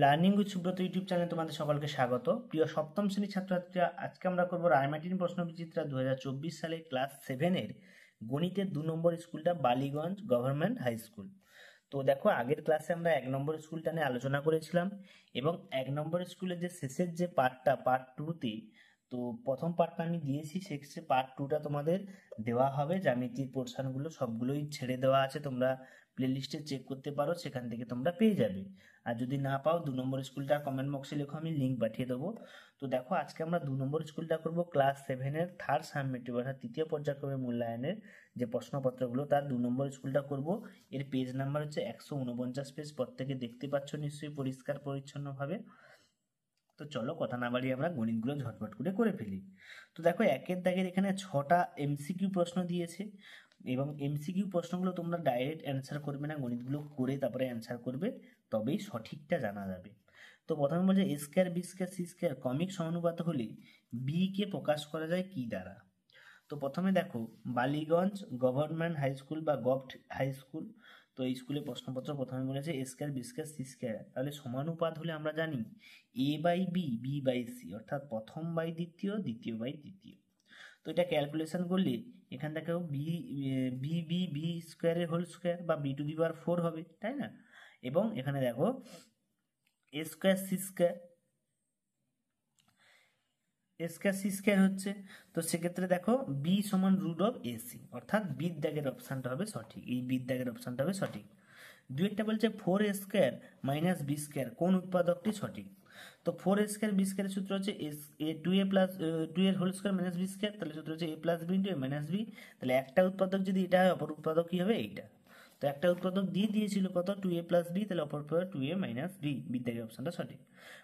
Learning with Subrata YouTube চ্যানেলে তোমাদের সকলকে স্বাগত। প্রিয় সপ্তম শ্রেণীর ছাত্রছাত্রীরা, আজকে আমরা করব রায়মার্টিন প্রশ্নবিচিত্রা 2024 সালে ক্লাস 7-এর গণিতের 2 নম্বর স্কুলটা বালিগঞ্জ গভর্নমেন্ট হাই স্কুল। তো দেখো, আগের ক্লাসে আমরা 1 নম্বর স্কুলটা নিয়ে আলোচনা করেছিলাম এবং 1 নম্বর স্কুলের যে শেষের যে পার্টটা, পার্ট 2তে, তো প্রথম পার্টটা আমি দিয়েছি, সেক্ষেত্রে পার্ট 2টা তোমাদের দেওয়া হবে। জ্যামিতির পোর্শনগুলো সবগুলোই ছেড়ে দেওয়া আছে, তোমরা প্লেলিস্টে চেক করতে পারো, সেখান থেকে তোমরা পেয়ে যাবে। আর যদি না পাও, 2 নম্বর স্কুলটা কমেন্ট বক্সে লেখো, আমি লিঙ্ক পাঠিয়ে দেবো। তো দেখো, আজকে আমরা 2 নম্বর স্কুলটা করব ক্লাস 7-এর থার্ড সাবমিটিভ অর্থাৎ তৃতীয় পর্যায়ক্রমে মূল্যায়নের যে প্রশ্নপত্রগুলো, তার 2 নম্বর স্কুলটা করব। এর পেজ নাম্বার হচ্ছে 149 পেজ, প্রত্যেকে দেখতে পাচ্ছ নিশ্চয়ই পরিষ্কার পরিচ্ছন্নভাবে। তো চলো কথা না বাড়িয়ে আমরা গণিতগুলো ঝটপট করে ফেলি। তো দেখো, একের দাগের এখানে 6টা এমসিকিউ প্রশ্ন দিয়েছে এবং এমসিকিউ প্রশ্নগুলো তোমরা ডাইরেক্ট অ্যান্সার করবে না, গণিতগুলো করে তারপরে অ্যান্সার করবে, তবেই সঠিকটা জানা যাবে। তো প্রথমে বলছে A square B square C square কমিক সমানুপাত হলে বি কে প্রকাশ করা যায় কি দ্বারা? তো প্রথমে দেখো, বালিগঞ্জ গভর্নমেন্ট হাই স্কুল বা গভট হাই স্কুল, তো এই স্কুলে প্রশ্নপত্র প্রথমে বলেছে A square B square C square, তাহলে সমানুপাত হলে আমরা জানি A by B, B by C, অর্থাৎ প্রথম বাই দ্বিতীয়, দ্বিতীয় বাই তৃতীয়। তো এটা ক্যালকুলেশন করলে এখান থেকেও বি বি বি বি স্কোয়ারের হোল স্কোয়ার বা বি টু দি পাওয়ার 4 হবে, তাই না? এবং এখানে দেখো এ square C square, A square C square হচ্ছে, তো সেক্ষেত্রে দেখো বি সমান রুট অফ এসি, অর্থাৎ বির দাগের অপশানটা হবে সঠিক, এই বির দাগের অপশানটা হবে সঠিক। দুইটা বলছে 4 স্কোয়ার মাইনাস বি স্কোয়ার কোন উৎপাদকটি সঠিক? তো 4 স্কোয়ার বি স্কোয়ারের সূত্র হচ্ছে এ 2a প্লাস 2 এর whole square minus B square, তাহলে সূত্র হচ্ছে A plus B into A minus B. তাহলে একটা উৎপাদক যদি এটা হয়, অপর উৎপাদক কি হবে? এইটা। তো একটা উৎপাদক দিয়ে দিয়েছিল কত? 2a প্লাস বি, তাহলে অপর উৎপাদক 2a মাইনাস বি, বিদ্যাগের অপশনটা সঠিক।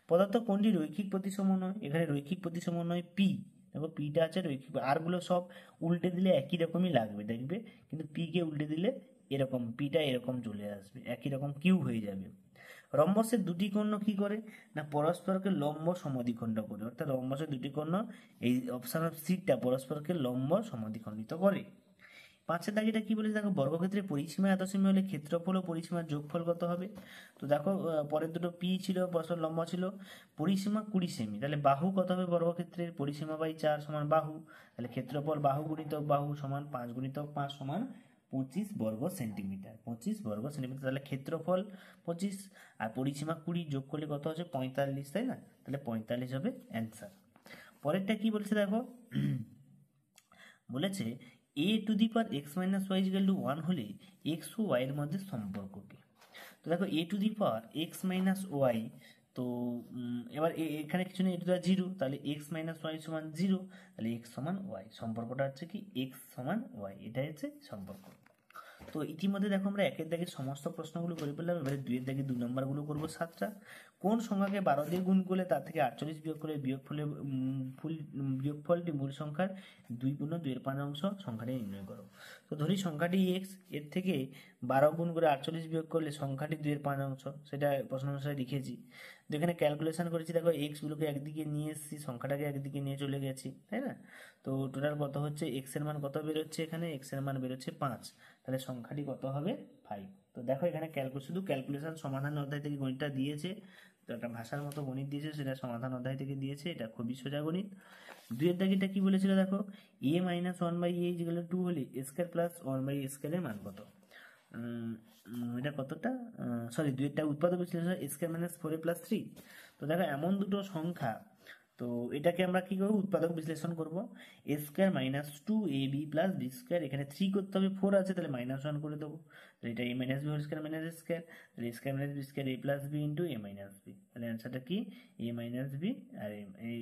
পদার্থ কোনটি রৈখিক প্রতিসম নয়? এখানে রৈখিক প্রতিসম নয় পি, দেখো পিটা আছে রৈখিক, আরগুলো সব উল্টে দিলে একই রকমই লাগবে দেখবে, কিন্তু পি কে উল্টে দিলে এরকম পিটা এরকম চলে আসবে, একই রকম কিউ হয়ে যাবে। রম্বসের দুটি কর্ণ কি করে? না পরস্পরকে লম্ব সমদ্বিখণ্ড করে, অর্থাৎ রম্বসের দুটি কর্ণ, এই অপশন অফ সিটা, পরস্পরকে লম্ব সমদ্বিখণ্ডিত করে। 5-এর দাগিটা কি বলেছে দেখো, বর্গক্ষেত্রের পরিসীমা এত সেমি হলে ক্ষেত্রফল ও পরিসীমার যোগফল কত হবে? তো দেখো, পরের দুটো পি ছিল, পরস্পর লম্ব ছিল, পরিসীমা 20 সেমি, তাহলে বাহু কত হবে? বর্গক্ষেত্রের পরিসীমা বাই 4 সমান বাহু, তাহলে ক্ষেত্রফল বাহু গুণিতক বাহু সমান 5 গুণিতক 5 সমান 25 বর্গ সেন্টিমিটার, 25 বর্গ সেন্টিমিটার, তাহলে ক্ষেত্রফল 25 আর পরিসীমা 20 যোগ করলে কত হচ্ছে? 45, তাই না? তাহলে 45 হবে অ্যান্সার। পরেরটা কি বলছে দেখো, বলেছে A to the power X minus Y equal to 1 হলে এক্স ও ওয়াই এর মধ্যে সম্পর্ক কি? তো দেখো, A to the power X minus Y, তো এবার এখানে কিছু নেই, এটা 0, তাহলে এক্স মাইনাস ওয়াই সমান 0, তাহলে এক্স সমান ওয়াই, সম্পর্কটা হচ্ছে কি এক্স সমান ওয়াই, এটাই হচ্ছে সম্পর্ক। তো ইতিমধ্যে দেখো আমরা একের দাগের সমস্ত প্রশ্নগুলো করে ফেললাম, এবারে 2-এর দাগে 2 নম্বরগুলো করবো 7টা। কোন সংখ্যাকে 12 দিয়ে গুণ করলে তার থেকে 48 বিয়োগ করে বিয়োগফলটি মূল সংখ্যার 2 গুণ 2 এর 5 অংশ সংখ্যাটি নির্ণয় করো? তো ধরি সংখ্যাটি এক্স, এর থেকে 12 গুণ করে 48 বিয়োগ করলে সংখ্যাটি 2 এর 5 অংশ, সেটা প্রশ্ন অনুসারে লিখেছি। তো এখানে ক্যালকুলেশন করেছি, দেখো এক্স গুলোকে একদিকে নিয়ে এসেছি, সংখ্যাটাকে একদিকে নিয়ে চলে গেছি, তাই না? তো টোটাল কত হচ্ছে? এক্স এর মান কত বেরোচ্ছে? এখানে এক্স এর মান বেরোচ্ছে 5, তাহলে সংখ্যাটি কত হবে? 5। তো দেখো এখানে শুধু ক্যালকুলেশন সমাধান অধ্যায় থেকে গণিতটা দিয়েছে, তো একটা ভাষার মতো গণিত দিয়েছে, সেটা সমাধান অধ্যায় থেকে দিয়েছে, এটা খুবই সোজা গণিত। 2-এর দাগিটা কি বলেছিল দেখো, এ মাইনাস 1/a ইকুয়াল টু 2 হলে এ স্কয়ার প্লাস 1/a স্কয়ারের মান কত? এটা কতটা, সরি 2-এরটা উৎপাদক বিশ্লেষণ, এ স্কয়ার মাইনাস 4a প্লাস 3। তো দেখো এমন দুটো সংখ্যা, তো এটাকে আমরা কি করবো? উৎপাদক বিশ্লেষণ করব। A square minus 2ab plus B square, এখানে 3 করতে হবে, 4 আছে, তাহলে -1 করে দেবো, তাহলে এটা a minus B whole square minus square, তাহলে A square minus B square A plus B into A minus B, তাহলে অ্যান্সারটা কি? এ মাইনাস বি আর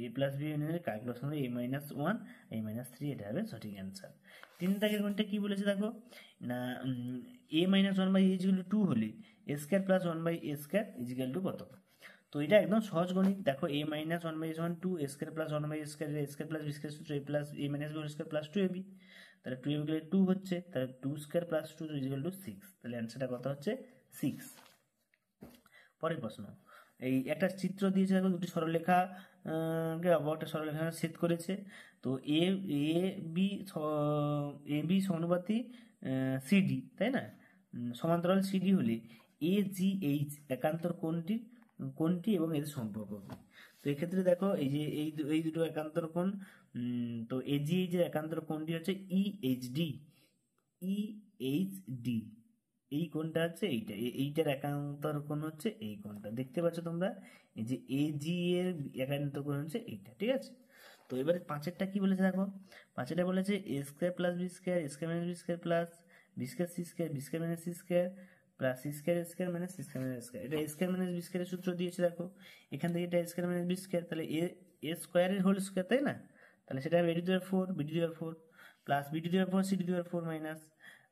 এ প্লাস বি ক্যালকুলেশন হবে a-1 a-3, এটা হবে সঠিক অ্যান্সার। 3 দাগের কোনটা কি বলেছে দেখো, না a-1/a ইজিক্যাল টু 2 হলে A square plus 1/a square equal to কত? তো এটা একদম সহজ গণিত, দেখো a-1/a সমান 2, A square plus 1/a square, A square plus B square সূত্র a plus a minus B whole square plus 2ab, তাহলে 2ab গেলে 2 হচ্ছে, তাহলে 2 স্কোয়ার প্লাস 2 ইজিক্যাল টু 6, তাহলে অ্যান্সারটা কত হচ্ছে? 6। পরের প্রশ্ন, এই একটা চিত্র দিয়েছে, দেখো দুটি সরলরেখা কে অপর একটা সরলরেখা ছেদ করেছে, তো এ বি সমানুপাতি সিডি, তাই না? সমান্তরাল সিডি হলে এ জি এইচ একান্তর কোনটি কোনটি এবং এদের সম্পর্ক কি। তো এক্ষেত্রে দেখো এই যে এই দুটো একান্তর কোণ, তো এজি এই যে একান্তর কোণটি হচ্ছে ইএইচডি, ইএইচডি এই কোণটা হচ্ছে এইটা, এইটার একান্তর কোণ হচ্ছে এই কোণটা, দেখতে পাচ্ছ তোমরা, এই যে এজি এর একান্তর কোণ হচ্ছে এইটা, ঠিক আছে। তো এবারে পাঁচেরটা কি বলেছে দেখো, পাঁচেরটা বলেছে A square plus B square, A square minus B square plus B square C square, B square minus C square plus C square square minus C square minus square. এটা এ স্কোয়ার মাইনাস বি স্কোয়ারের সূত্র দিয়েছে দেখো, এখান থেকে এটা square minus B square, তাহলে এ স্কোয়ারের হোল স্কোয়ার, তাই না? তাহলে সেটা হবে A to the power 4 B to the power 4 plus B to the power 4 C to the power 4 minus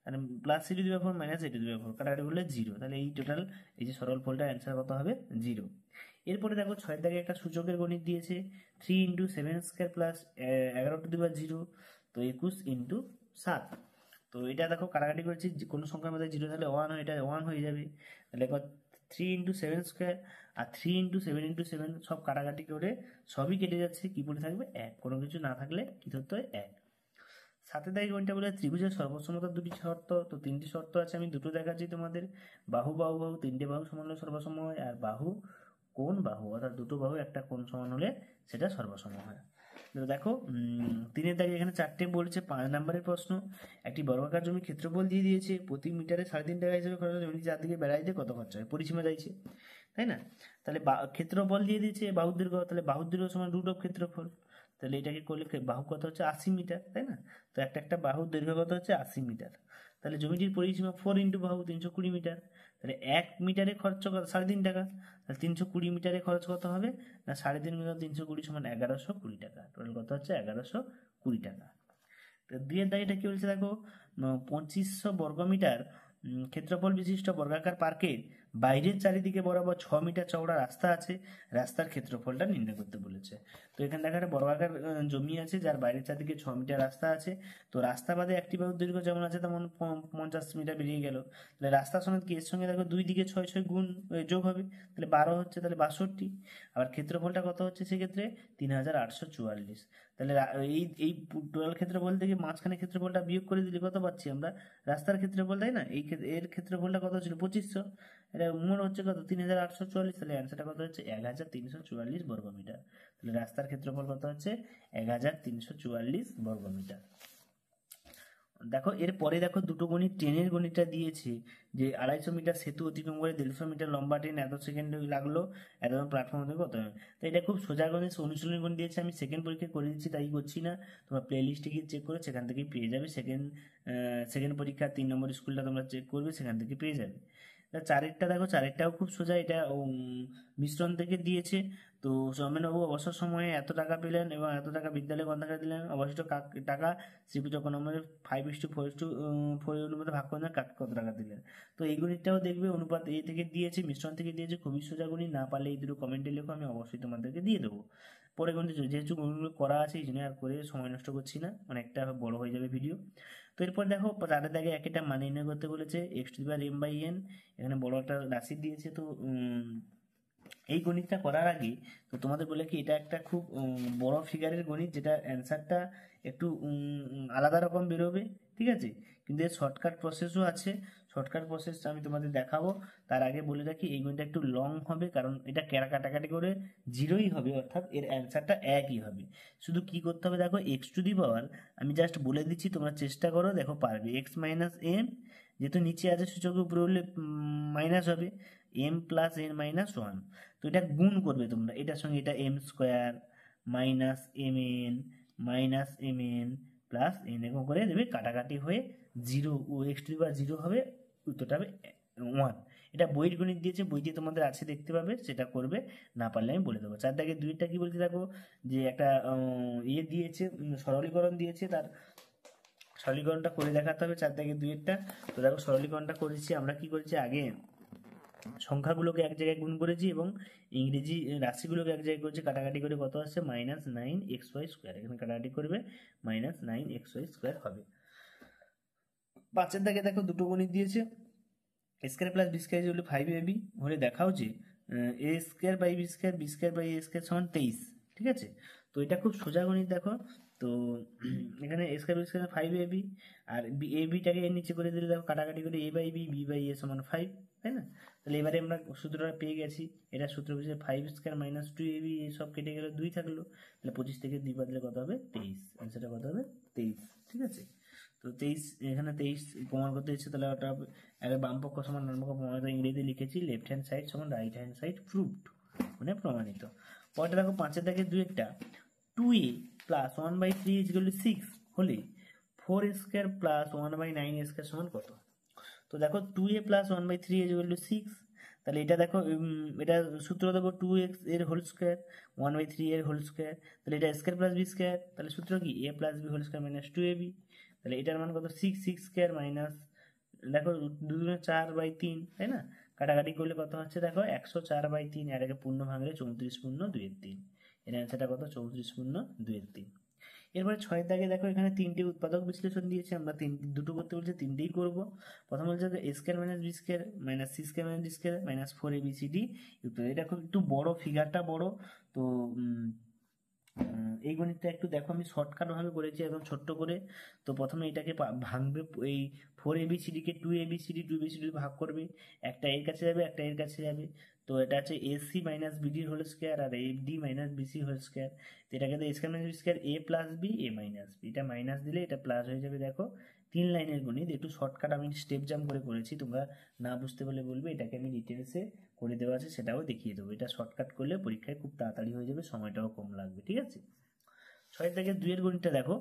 আর plus C to the power 4 minus A to the power 4, কাটাকাটি করলে 0, তাহলে এই টোটাল এই যে সরল ফলটার অ্যান্সার কত হবে 0। এরপরে দেখো 6 দাগে একটা সূচকের গণিত দিয়েছে 3 into 7 square plus 11 to the power 0, তো 21 ইন্টু 7। তো এটা দেখো কাটাকাটি করেছি, কোনো সংখ্যার মধ্যে 0 থাকলে 1 হয়, এটা 1 হয়ে যাবে, তাহলে 3 ইন্টু 7 স্কোয়ার আর 3 ইন্টু 7 ইন্টু 7 সব কাটাকাটি করে সবই কেটে যাচ্ছে, কি পড়ে থাকবে 1, কোনো কিছু না থাকলে কি ধরতে হয় 1। সাথে দাগে কোনটা বলে ত্রিভুজের সর্বসমতার দুটি শর্ত, তো তিনটি শর্ত আছে, আমি দুটো দেখাচ্ছি তোমাদের, বাহু বাহু বাহু তিনটে বাহু সমান হলে সর্বসম হয়, আর বাহু কোণ বাহু অর্থাৎ দুটো বাহু একটা কোণ সমান হলে সেটা সর্বসম হয়। তো দেখো তিনের দাগে এখানে 4টে বলেছে, 5 নম্বরের প্রশ্ন, একটি বর্গাকার জমি ক্ষেত্রফল দিয়ে দিয়েছে, প্রতি মিটারে 3.5 টাকা হিসেবে খরচ হয়, জমিটি চারদিকে বেড়াইতে কত খরচা হয়, পরিসীমা চাইছে, তাই না? তাহলে ক্ষেত্রফল দিয়ে দিয়েছে বাহুর দৈর্ঘ্য, তাহলে বাহুর দৈর্ঘ্য সমান রুট অফ ক্ষেত্রফল, তাহলে এটাকে করলে বাহু কত হচ্ছে 80 মিটার, তাই না? তো একটা বাহুর দৈর্ঘ্য কত হচ্ছে 80 মিটার, তাহলে জমিটির পরিসীমা 4 ইন্টু বাহু 320 মিটার, তাহলে 1 মিটারে খরচ কত 3.5 টাকা, তাহলে 320 মিটারে খরচ কত হবে না 3.5 মিটার 320 সমান 1120 টাকা, টোটাল কত হচ্ছে 1120 টাকা। তো দুইয়ের দাগেটা কি বলছে দেখো, 2500 বর্গমিটার ক্ষেত্রফল বিশিষ্ট বর্গাকার পার্কের বাইরের চারিদিকে বরাবর 6 মিটার চওড়া রাস্তা আছে, রাস্তার ক্ষেত্রফলটা নির্ণয় করতে বলেছে। তো এখানে দেখা একটা বর্গাকার জমি আছে যার বাইরের চারিদিকে 6 মিটার রাস্তা আছে, তো রাস্তা বাদে একটি বাহুর দৈর্ঘ্য যেমন আছে তেমন 50 মিটার বেরিয়ে গেল, তাহলে রাস্তা সমেত কি এর সঙ্গে দেখো দুই দিকে 6 6 গুণ যোগ হবে, তাহলে 12 হচ্ছে, তাহলে 62। আবার ক্ষেত্রফলটা কত হচ্ছে সেক্ষেত্রে 3844, তাহলে এই এই টোটাল ক্ষেত্রফল থেকে মাঝখানে ক্ষেত্রফলটা বিয়োগ করে দিলে কত পাচ্ছি আমরা, রাস্তার ক্ষেত্রফল, তাই না? এর ক্ষেত্রফলটা কত ছিল 2500, এটা মোট হচ্ছে কত 3844, তাহলে অ্যান্সারটা কত হচ্ছে 1344 বর্গমিটার, তাহলে রাস্তার ক্ষেত্রফল কত হচ্ছে 1344 বর্গমিটার। দেখো এরপরে দেখো দুটো গণিত, ট্রেনের গণিতটা দিয়েছে যে 250 মিটার সেতু অতিক্রম করে 150 মিটার লম্বা ট্রেন এত সেকেন্ড লাগলো, এত প্ল্যাটফর্ম থেকে কত হবে। তো এটা খুব সোজা গণিত, অনুশীলনী গণিত দিয়েছে, আমি সেকেন্ড পরীক্ষা করে দিচ্ছি তাই করছি না, তোমরা প্লে লিস্টে গিয়ে চেক করে সেখান থেকেই পেয়ে যাবে, সেকেন্ড পরীক্ষা 3 নম্বর স্কুলটা তোমরা চেক করবে, সেখান থেকে পেয়ে যাবে। চারেরটা দেখো, চারেরটাও খুব সোজা, এটা মিশ্রণ থেকে দিয়েছে, তো সৌমেনবাবু অবসর সময়ে এত টাকা পেলেন এবং এত টাকা বিদ্যালয়ে গ্রন্থাগারে দিলেন, অবশিষ্ট টাকা শ্রীপুর যখন নম্বরে 5:4 অনুপাতে ভাগ করে কাকে কত টাকা দিলেন। তো এই গণিতটাও দেখবে, অনুপাত এ থেকে দিয়েছে, মিশ্রণ থেকে দিয়েছে, খুবই সোজা গণিত, না পারলে এই দুটো কমেন্টে লেখো, আমি অবশ্যই তোমাদেরকে দিয়ে দেবো। পরে গণিত যেহেতু গণিতগুলো করা আছে এই জন্য আর করে সময় নষ্ট করছি না, অনেকটা বড় হয়ে যাবে ভিডিও। তো এরপর দেখো তাদের দাগে একটা মান নির্ণয় করতে বলেছে x⁴m/n, এখানে বড় একটা রাশি দিয়েছে। তো এই গণিতটা করার আগে তো তোমাদের বলে কি এটা একটা খুব বড় ফিগারের গণিত, যেটা অ্যান্সারটা একটু আলাদা রকম বেরোবে, ঠিক আছে, কিন্তু এর শর্টকাট প্রসেসও আছে, শর্টকাট প্রসেস আমি তোমাদের দেখাবো। তার আগে বলে রাখি এই গণিতটা একটু লং হবে, কারণ এটা কাটাকাটি করে 0ই হবে, অর্থাৎ এর অ্যান্সারটা 1ই হবে। শুধু কি করতে হবে দেখো, x⁴, আমি জাস্ট বলে দিচ্ছি, তোমরা চেষ্টা করো, দেখো পারবে, x - m, যেহেতু নিচে আছে সূচকের উপরে হলে মাইনাস হবে, m + n - 1, তো এটা গুণ করবে তোমরা, এটার সঙ্গে এটা m² -mn -mn plus n এরকম করে দেবে, কাটাকাটি হয়ে 0 ও x⁴ 0 হবে, উত্তরটা হবে 1। এটা বইয়ের গণিত দিয়েছে, বইটি তোমাদের আছে দেখতে পাবে, সেটা করবে, না পারলে আমি বলে দেবো। 4 দাগে 2টা কি বলছে দেখো, যে একটা ইয়ে দিয়েছে, সরলীকরণ দিয়েছে, তার সরলীকরণটা করে দেখাতে হবে 4 দাগে 2-এরটা। তো দেখো সরলীকরণটা করেছি, আমরা কি করেছি আগে সংখ্যাগুলোকে এক জায়গায় গুণ করেছি এবং ইংরেজি রাশিগুলোকে এক জায়গায় করেছি, কাটাকাটি করে কত আসছে -9xy², এখানে কাটাকাটি করবে -9xy² হবে। 5 দাগে দেখো দুটো গণিত দিয়েছে, a² + b² 5ab হলে দেখাও যে a² / b², b²/a² সমান 23, ঠিক আছে। তো এটা খুব সোজা গণিত দেখো, তো এখানে a² b² 5ab, আর ab টাকে এর নিচে করে দিলে দেখো কাটাকাটি করে a/b b/a সমান 5, তাই না? তো তাহলে এবারে আমরা সূত্রটা পেয়ে গেছি। এটা সূত্র হচ্ছে 5² মাইনাস 2ab, সব কেটে গেলে 2 থাকলো, তাহলে 25 থেকে 2 বাদলে কত হবে 23, অ্যান্সারটা কত হবে 23। ঠিক আছে, তো 23 এখানে 23 প্রমাণ করতে ইচ্ছে, তাহলে ওটা আগে বাম পক্ষ সমান ডান পক্ষ প্রমাণিত, ইংরেজিতে লিখেছি লেফট হ্যান্ড সাইড সমান রাইট হ্যান্ড সাইড প্রুভড, মানে প্রমাণিত। পরেরটা দেখো 5-এর দাগে 2-একটা 2a প্লাস 1/3 ইকুয়াল টু 6 হলে 4² প্লাস 1/9² সমান কত? তো দেখো 2a প্লাস 1/3 ইকুয়াল টু 6, তাহলে এটা দেখো এটা সূত্র দেখো 2x এর হোল স্কোয়ার 1/3 এর হোল স্কোয়ার, তাহলে এটা স্কোয়ার প্লাস বি স্কোয়ার, তাহলে সূত্র কি a plus B whole square minus 2ab, তাহলে এটার মান কত 6 মাইনাস দেখো 2×4/3, তাই না, কাটাকাটি করলে কত হচ্ছে দেখো 104/3, এটাকে পূর্ণ ভাঙলে 34/2/3, এর অ্যান্সারটা কত 34/2/3। এরপরে 6-এর দাগে দেখো এখানে 3টে উৎপাদক বিশ্লেষণ দিয়েছে, আমরা দুটো করতে বলছে 3টেই করব। প্রথম বলছে a² minus b² minus c² minus d² minus 4abcd, এটা খুব একটু বড়, ফিগারটা বড়, তো এই গণিতটা একটু দেখো আমি শর্টকাট ভাবে করেছি একদম ছোট্ট করে। তো প্রথমে এটাকে ভাঙবে, এই 4abcd কে 2abcd ভাগ করবে, একটা এর কাছে যাবে একটা এর কাছে যাবে, তো এটা হচ্ছে ac minus BD whole square আর ad minus BC whole square, তো এটাকে a square minus B square a plus B a minus B, এটা মাইনাস দিলে এটা প্লাস হয়ে যাবে। দেখো 3 লাইনের গণিত, একটু শর্টকাট আমি স্টেপ জাম্প করে করেছি, তোমরা না বুঝতে পারলে বলবে, এটাকে আমি ডিটেলসে করে দেওয়া আছে সেটাও দেখিয়ে দেবো, এটা শর্টকাট করলে পরীক্ষায় খুব তাড়াতাড়ি হয়ে যাবে, সময়টাও কম লাগবে। ঠিক আছে, 6 থেকে 2-এর গণিতটা দেখো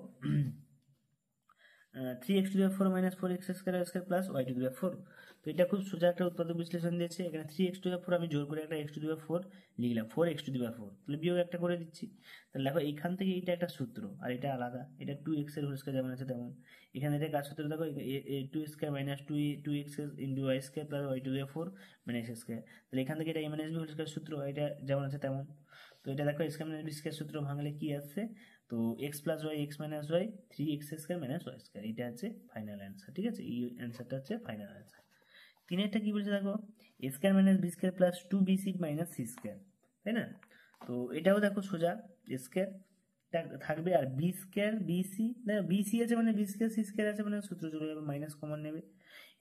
3x⁴ minus 4x² plus y⁴, তো এটা খুব সোজা একটা উৎপাদক বিশ্লেষণ দিয়েছে। এখানে 3x⁴ আমি জোর করে একটা x⁴ লিখলাম, 4x⁴, তাহলে বিয়োগ একটা করে দিচ্ছি, তাহলে দেখো এইখান থেকে এইটা একটা সূত্র আর এটা আলাদা, এটা 2x এর হোল স্কয়ার যেমন আছে তেমন, এখানে এটা কাজ সূত্র দেখো 2² minus 2x into y² plus y⁴ minus x², তাহলে এখান থেকে এটা a minus b whole square সূত্র, এটা যেমন আছে তেমন। তো এটা দেখো a² মাইনাস b² সূত্র ভাঙলে কি আসছে, তো x plus y x minus y 3x² minus y², এটা হচ্ছে ফাইনাল অ্যান্সার। ঠিক আছে, এই অ্যান্সারটা হচ্ছে ফাইনাল অ্যান্সার। 3-এরটা কি বলছে দেখো a² minus b² plus 2bc minus c², তাই না, তো এটাও দেখো সোজা, a² থাকবে আর b² bc, দেখো bc আছে মানে b² c² আছে মানে সূত্র চলে যাবে, মাইনাস কমন নেবে,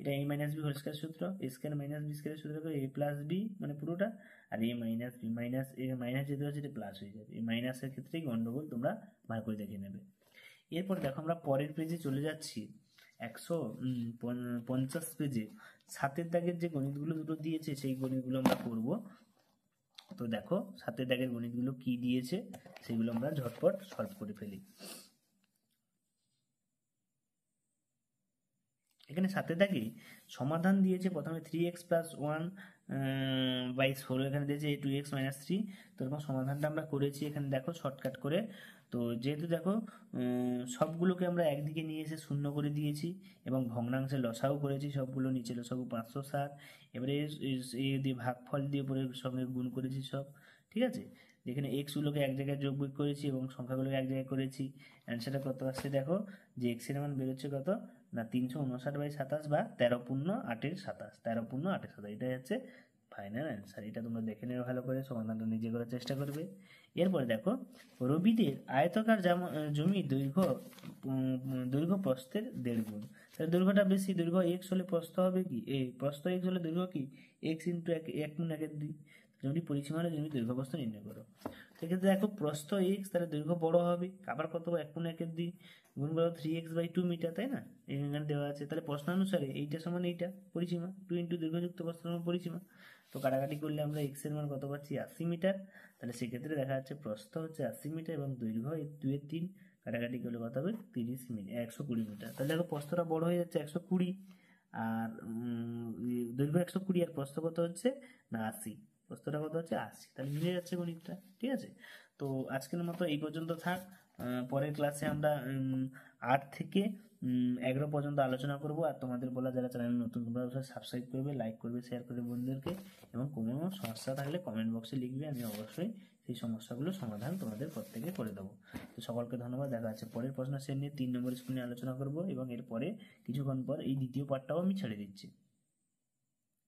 এটা a minus B whole square সূত্র, a² মাইনাস b² সূত্র a প্লাস বি মানে পুরোটা, আর a minus B minus minus যেতে হচ্ছে এটা প্লাস হয়ে যাবে, এই মাইনাসের ক্ষেত্রেই গন্ডগোল, তোমরা ভালো করে দেখে নেবে। এরপর দেখো আমরা পরের পেজে চলে যাচ্ছি, 150 পেজে 7-এর দাগের যে গণিতগুলো দুটো দিয়েছে সেই গণিতগুলো আমরা করব। তো দেখো 7-এর দাগের গণিতগুলো কি দিয়েছে সেগুলো আমরা ঝটপট সলভ করে ফেলি। এখানে 7-এর দাগে সমাধান দিয়েছে, প্রথমে 3x প্লাস 1/4 এখানে দিয়েছে 2x মাইনাস 3, তো এরকম সমাধানটা আমরা করেছি এখানে দেখো শর্টকাট করে। তো যেহেতু দেখো সবগুলোকে আমরা একদিকে নিয়ে এসে শূন্য করে দিয়েছি এবং ভগ্নাংশে লসাগু করেছি, সবগুলো নিচে লসাগু 560, এবারে এই দিয়ে ভাগফল দিয়ে উপরের সঙ্গে গুণ করেছি সব। ঠিক আছে, যেখানে এক্সগুলোকে এক জায়গায় যোগ বিয়োগ করেছি এবং সংখ্যাগুলোকে এক জায়গায় করেছি, অ্যান্সারটা কত আসছে দেখো, যে এক্সের মান বেরোচ্ছে কত না 359/27 বা 13×8=27, 13×8=27, এটাই হচ্ছে ফাইনাল অ্যান্সার। এটা তোমরা দেখে নেবে ভালো করে, সমাধানটা নিজে করার চেষ্টা করবে। এরপরে দেখো রবিদের আয়তাকার জমি দৈর্ঘ্য প্রস্থের 1.5 গুণ, তাহলে দৈর্ঘ্যটা বেশি, দৈর্ঘ্য x হলে প্রস্থ হবে কি প্রস্থ x হলে দৈর্ঘ্য কি x ইন্টু 1 গুণ 1/2, জমির পরিসীমা হলে জমির দৈর্ঘ্য প্রস্থ নির্ণয় করো। সেক্ষেত্রে দেখো প্রস্থ x, তাহলে দৈর্ঘ্য বড় হবে, আবার কত 1 গুণ 1/2 গুণ করো 3x/2 মিটার, তাই না, এখানে দেওয়া আছে, তাহলে প্রশ্ন অনুসারে এইটা সমান এইটা পরিসীমা, 2 ইন্টু দৈর্ঘ্যযুক্ত প্রস্থ সমান পরিসীমা, তো কাটাকাটি করলে আমরা x এর মান কত পাচ্ছি 80 মিটার, তাহলে সেক্ষেত্রে দেখা যাচ্ছে প্রস্থ হচ্ছে 80 মিটার এবং দৈর্ঘ্য 2/3, কাটাকাটি করলে কত হবে 120 মিটার, তাহলে দেখো প্রস্থটা বড় হয়ে যাচ্ছে 120, আর দৈর্ঘ্য 120 আর প্রস্থ কত হচ্ছে না 80, প্রস্থটা কত হচ্ছে 80, তাহলে মিলে যাচ্ছে গণিতটা। ঠিক আছে, তো আজকের মতো এই পর্যন্ত থাক, পরের ক্লাসে আমরা 8 থেকে 11 পর্যন্ত আলোচনা করব। আর তোমাদের বলা যারা চ্যানেল নতুন তোমরা সাবস্ক্রাইব করবে, লাইক করবে, শেয়ার করবে বন্ধুদেরকে, এবং কোনো সমস্যা থাকলে কমেন্ট বক্সে লিখবে, আমি অবশ্যই সেই সমস্যাগুলো সমাধান তোমাদের প্রত্যেকে করে দেবো। তো সকলকে ধন্যবাদ, দেখা যাচ্ছে পরের প্রশ্ন সেট নিয়ে 3 নম্বর স্কুলে আলোচনা করব, এবং এরপরে কিছুক্ষণ পর এই দ্বিতীয় পার্টটাও আমি ছেড়ে দিচ্ছি।